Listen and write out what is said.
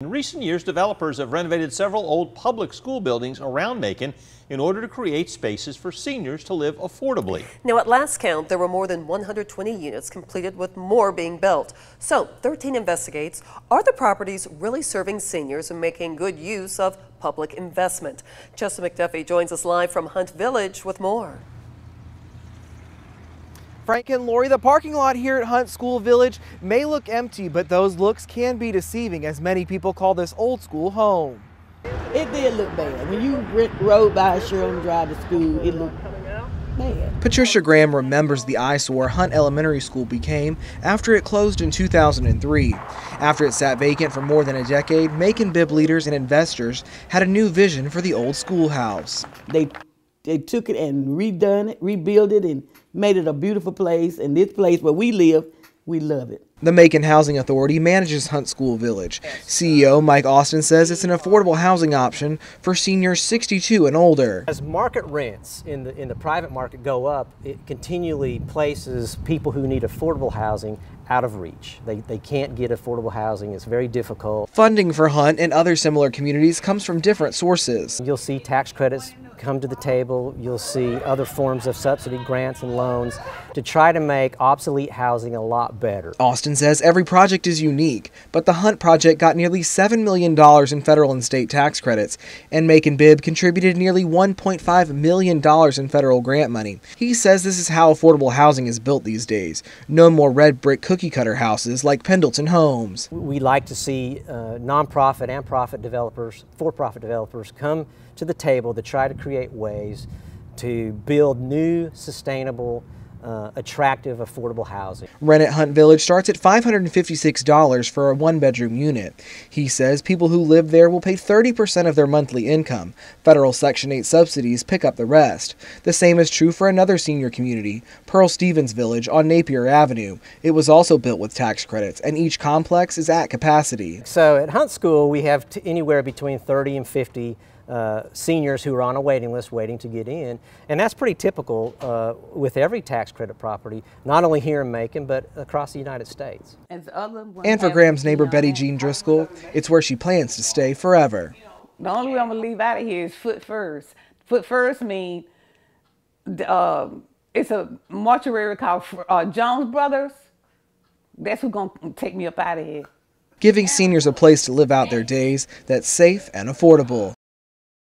In recent years, developers have renovated several old public school buildings around Macon in order to create spaces for seniors to live affordably. Now, at last count, there were more than 120 units completed, with more being built. So, 13 investigates, are the properties really serving seniors and making good use of public investment? Chester McDuffie joins us live from Hunt Village with more. Frank and Lori, the parking lot here at Hunt School Village may look empty, but those looks can be deceiving as many people call this old school home. It did look bad. When you rode by Sherman Drive to school, it looked bad. Patricia Graham remembers the eyesore Hunt Elementary School became after it closed in 2003. After it sat vacant for more than a decade, Macon Bib leaders and investors had a new vision for the old schoolhouse. They took it and rebuilt it and made it a beautiful place. And this place where we live, we love it. The Macon Housing Authority manages Hunt School Village. CEO Mike Austin says it's an affordable housing option for seniors 62 and older. As market rents in the private market go up, it continually places people who need affordable housing out of reach. They can't get affordable housing. It's very difficult. Funding for Hunt and other similar communities comes from different sources. You'll see tax credits come to the table. You'll see other forms of subsidy, grants and loans to try to make obsolete housing a lot better. Austin says every project is unique, but the Hunt project got nearly $7 million in federal and state tax credits, and Macon Bib contributed nearly $1.5 million in federal grant money. He says this is how affordable housing is built these days. No more red brick cookie cutter houses like Pendleton Homes. We like to see nonprofit and profit developers, for-profit developers, come to the table to try to create ways to build new, sustainable, attractive, affordable housing. Rent at Hunt Village starts at $556 for a one-bedroom unit. He says people who live there will pay 30% of their monthly income. Federal Section 8 subsidies pick up the rest. The same is true for another senior community, Pearl Stevens Village on Napier Avenue. It was also built with tax credits, and each complex is at capacity. So at Hunt School, we have anywhere between 30 and 50 seniors who are on a waiting list waiting to get in, and that's pretty typical with every tax credit property, not only here in Macon but across the United States. And for Graham's neighbor Betty Jean Driscoll, it's where she plans to stay forever. The only way I'm gonna leave out of here is foot first. Foot first means it's a mortuary called Jones Brothers. That's who's gonna take me up out of here. Giving seniors a place to live out their days that's safe and affordable.